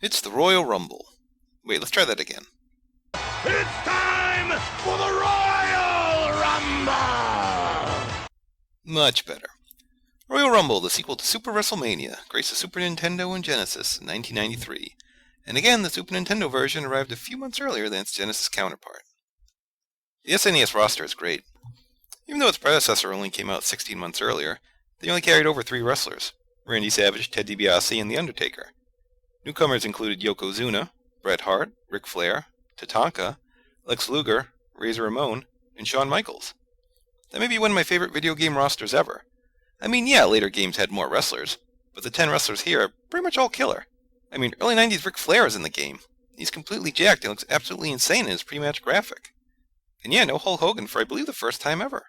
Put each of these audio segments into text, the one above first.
It's the Royal Rumble. Wait, let's try that again. It's time for the Royal Rumble! Much better. Royal Rumble, the sequel to Super WrestleMania, graced the Super Nintendo and Genesis in 1993. And again, the Super Nintendo version arrived a few months earlier than its Genesis counterpart. The SNES roster is great. Even though its predecessor only came out 16 months earlier, they only carried over 3 wrestlers: Randy Savage, Ted DiBiase, and The Undertaker. Newcomers included Yokozuna, Bret Hart, Ric Flair, Tatanka, Lex Luger, Razor Ramon, and Shawn Michaels. That may be one of my favorite video game rosters ever. I mean, yeah, later games had more wrestlers, but the 10 wrestlers here are pretty much all killer. I mean, early 90s Ric Flair is in the game. He's completely jacked and looks absolutely insane in his pre-match graphic. And yeah, no Hulk Hogan for I believe the first time ever.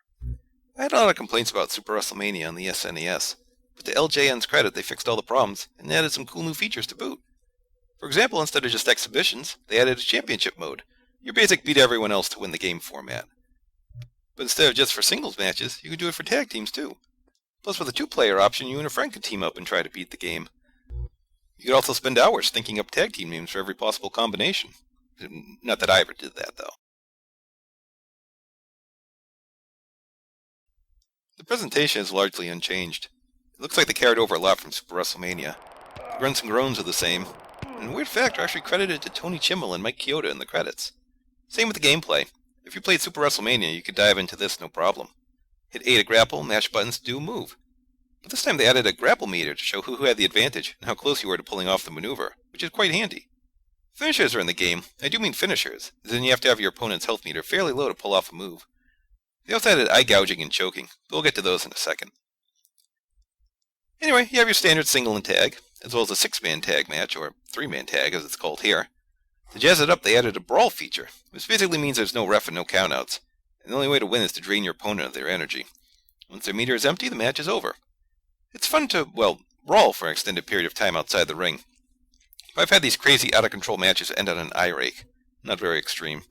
I had a lot of complaints about Super WrestleMania on the SNES, but to LJN's credit, they fixed all the problems and added some cool new features to boot. For example, instead of just exhibitions, they added a championship mode, your basic beat everyone else to win the game format. But instead of just for singles matches, you could do it for tag teams too. Plus, with a 2-player option, you and a friend could team up and try to beat the game. You could also spend hours thinking up tag team names for every possible combination. Not that I ever did that, though. The presentation is largely unchanged. It looks like they carried over a lot from Super WrestleMania. The grunts and groans are the same, and a weird fact are actually credited to Tony Chimmel and Mike Chioda in the credits. Same with the gameplay. If you played Super WrestleMania, you could dive into this no problem. Hit A to grapple, mash buttons to do a move. But this time they added a grapple meter to show who had the advantage and how close you were to pulling off the maneuver, which is quite handy. Finishers are in the game. I do mean finishers, as in you have to have your opponent's health meter fairly low to pull off a move. They also added eye gouging and choking, but we'll get to those in a second. Anyway, you have your standard single and tag, as well as a 6-man tag match, or 3-man tag as it's called here. To jazz it up, they added a brawl feature, which basically means there's no ref and no countouts, and the only way to win is to drain your opponent of their energy. Once their meter is empty, the match is over. It's fun to, well, brawl for an extended period of time outside the ring. But I've had these crazy out-of-control matches end on an eye rake. Not very extreme.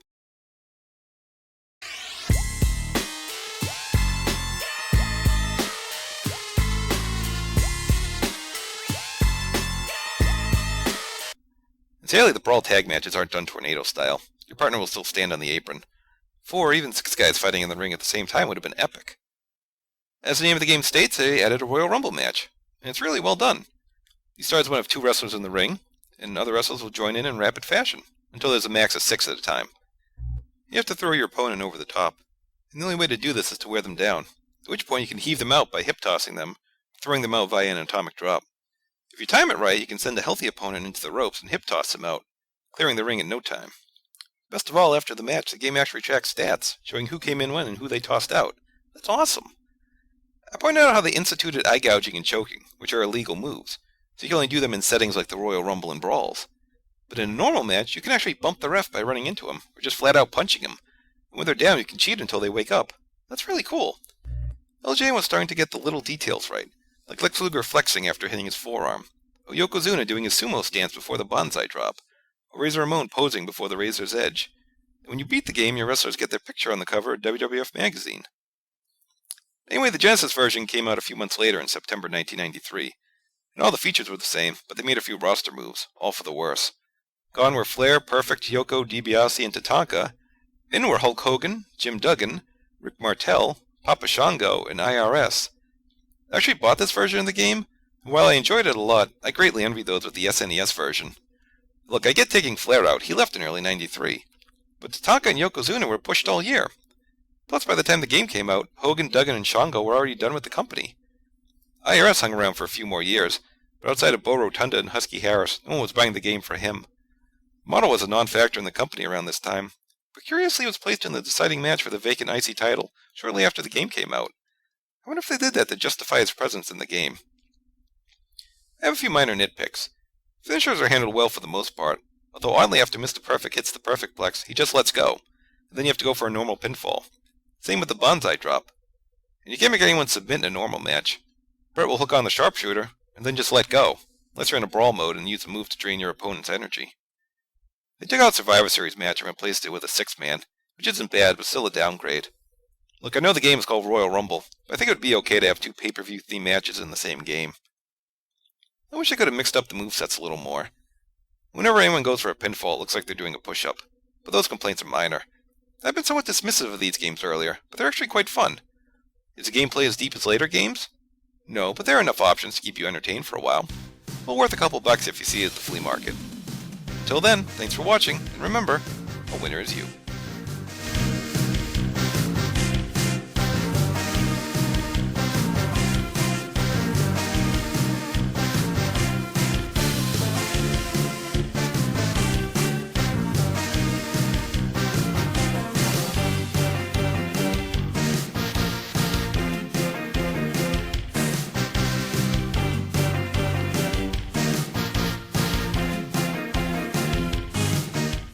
Sadly, the brawl tag matches aren't done tornado style. Your partner will still stand on the apron. 4 or even 6 guys fighting in the ring at the same time would have been epic. As the name of the game states, they added a Royal Rumble match, and it's really well done. You start as one of 2 wrestlers in the ring, and other wrestlers will join in rapid fashion, until there's a max of 6 at a time. You have to throw your opponent over the top, and the only way to do this is to wear them down, at which point you can heave them out by hip-tossing them, throwing them out via an atomic drop. If you time it right, you can send a healthy opponent into the ropes and hip-toss them out, clearing the ring in no time. Best of all, after the match, the game actually tracks stats, showing who came in when and who they tossed out. That's awesome. I pointed out how they instituted eye gouging and choking, which are illegal moves, so you can only do them in settings like the Royal Rumble and Brawls. But in a normal match, you can actually bump the ref by running into him, or just flat out punching him. And when they're down, you can cheat until they wake up. That's really cool. LJN was starting to get the little details right, like Lex Luger flexing after hitting his forearm, or Yokozuna doing his sumo stance before the bonsai drop, or Razor Ramon posing before the razor's edge. And when you beat the game, your wrestlers get their picture on the cover of WWF magazine. Anyway, the Genesis version came out a few months later in September 1993, and all the features were the same, but they made a few roster moves, all for the worse. Gone were Flair, Perfect, Yoko, DiBiase, and Tatanka. In were Hulk Hogan, Jim Duggan, Rick Martel, Papa Shango, and IRS. I actually bought this version of the game, and while I enjoyed it a lot, I greatly envy those with the SNES version. Look, I get taking Flair out, he left in early 93, but Tatanka and Yokozuna were pushed all year. Plus, by the time the game came out, Hogan, Duggan, and Shango were already done with the company. IRS hung around for a few more years, but outside of Bo Rotunda and Husky Harris, no one was buying the game for him. Model was a non-factor in the company around this time, but curiously was placed in the deciding match for the vacant IC title shortly after the game came out. I wonder if they did that to justify his presence in the game. I have a few minor nitpicks. Finishers are handled well for the most part, although oddly after Mr. Perfect hits the Perfect Plex, he just lets go, and then you have to go for a normal pinfall. Same with the bonsai drop. And you can't make anyone submit in a normal match. Bret will hook on the sharpshooter, and then just let go, unless you're in a brawl mode and use a move to drain your opponent's energy. They took out Survivor Series match and replaced it with a 6-man, which isn't bad, but still a downgrade. Look, I know the game is called Royal Rumble, but I think it would be okay to have 2 pay-per-view theme matches in the same game. I wish I could have mixed up the movesets a little more. Whenever anyone goes for a pinfall, it looks like they're doing a push-up, but those complaints are minor. I've been somewhat dismissive of these games earlier, but they're actually quite fun. Is the gameplay as deep as later games? No, but there are enough options to keep you entertained for a while. Well worth a couple bucks if you see it at the flea market. Until then, thanks for watching, and remember, a winner is you.